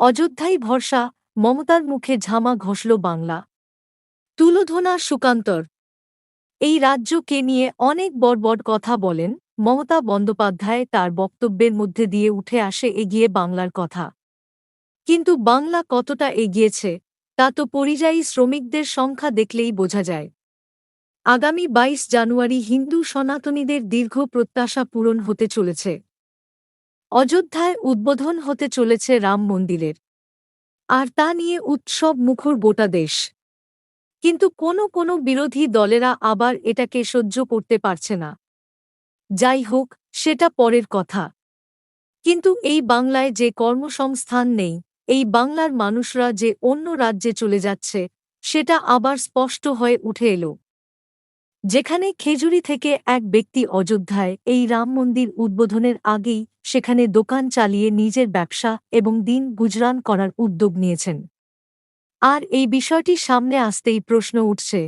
অযোধ্যায় ভরসা, মমতার মুখে ঝামা ঘষল বাংলা। তুলোধনা সুকান্তর। এই রাজ্যকে নিয়ে অনেক বড় কথা বলেন মমতা বন্দ্যোপাধ্যায়। তার বক্তব্যের মধ্যে দিয়ে উঠে আসে এগিয়ে বাংলার কথা। কিন্তু বাংলা কতটা এগিয়েছে তা তো পরিযায়ী শ্রমিকদের সংখ্যা দেখলেই বোঝা যায়। আগামী ২২ জানুয়ারি হিন্দু সনাতনীদের দীর্ঘ প্রত্যাশা পূরণ হতে চলেছে। অযোধ্যায় উদ্বোধন হতে চলেছে রাম মন্দিরের, আর তা নিয়ে উৎসব মুখর গোটা দেশ। কিন্তু কোনো বিরোধী দলেরা আবার এটাকে সহ্য করতে পারছে না। যাই হোক, সেটা পরের কথা। কিন্তু এই বাংলায় যে কর্মসংস্থান নেই, এই বাংলার মানুষরা যে অন্য রাজ্যে চলে যাচ্ছে, সেটা আবার স্পষ্ট হয়ে উঠে এলো। যেখানে খেজুরি থেকে এক ব্যক্তি অযোধ্যায় এই রাম মন্দির উদ্বোধনের আগেই সেখানে দোকান চালিয়ে নিজের ব্যবসা এবং দিন গুজরান করার উদ্যোগ নিয়েছেন। আর এই বিষয়টি সামনে আসতেই প্রশ্ন উঠছে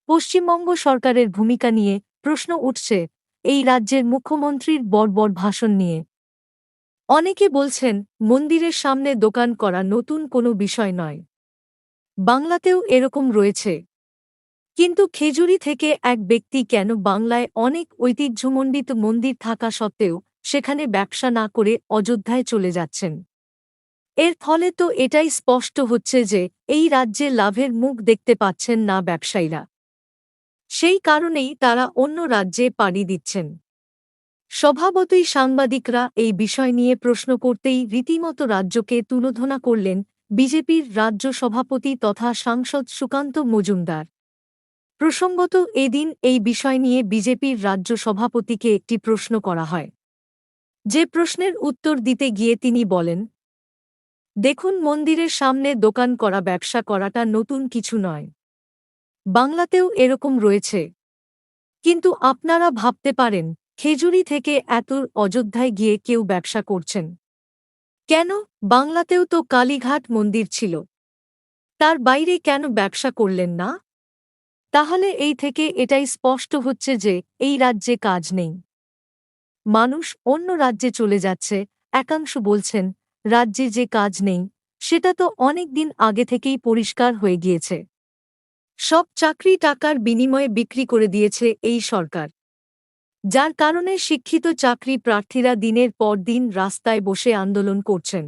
পশ্চিমবঙ্গ সরকারের ভূমিকা নিয়ে, প্রশ্ন উঠছে এই রাজ্যের মুখ্যমন্ত্রীর বড় ভাষণ নিয়ে। অনেকে বলছেন মন্দিরের সামনে দোকান করা নতুন কোনো বিষয় নয়, বাংলাতেও এরকম রয়েছে। কিন্তু খেজুরি থেকে এক ব্যক্তি কেন বাংলায় অনেক ঐতিহ্যমণ্ডিত মন্দির থাকা সত্ত্বেও সেখানে ব্যবসা না করে অযোধ্যায় চলে যাচ্ছেন? এর ফলে তো এটাই স্পষ্ট হচ্ছে যে এই রাজ্যে লাভের মুখ দেখতে পাচ্ছেন না ব্যবসায়ীরা। সেই কারণেই তারা অন্য রাজ্যে পাড়ি দিচ্ছেন। স্বভাবতই সাংবাদিকরা এই বিষয় নিয়ে প্রশ্ন করতেই রীতিমতো রাজ্যকে তুলোধনা করলেন বিজেপির রাজ্য সভাপতি তথা সাংসদ সুকান্ত মজুমদার। প্রসঙ্গত, এদিন এই বিষয় নিয়ে বিজেপির রাজ্য সভাপতিকে একটি প্রশ্ন করা হয়। যে প্রশ্নের উত্তর দিতে গিয়ে তিনি বলেন, দেখুন, মন্দিরের সামনে দোকান করা, ব্যবসা করাটা নতুন কিছু নয়, বাংলাতেও এরকম রয়েছে। কিন্তু আপনারা ভাবতে পারেন খেজুরি থেকে এত অযোধ্যায় গিয়ে কেউ ব্যবসা করছেন কেন? বাংলাতেও তো কালীঘাট মন্দির ছিল, তার বাইরে কেন ব্যবসা করলেন না? তাহলে এই থেকে এটাই স্পষ্ট হচ্ছে যে এই রাজ্যে কাজ নেই, মানুষ অন্য রাজ্যে চলে যাচ্ছে। একাংশ বলছেন রাজ্যে যে কাজ নেই সেটা তো অনেক দিন আগে থেকেই পরিষ্কার হয়ে গিয়েছে। সব চাকরি টাকার বিনিময়ে বিক্রি করে দিয়েছে এই সরকার, যার কারণে শিক্ষিত চাকরি প্রার্থীরা দিনের পর দিন রাস্তায় বসে আন্দোলন করছেন।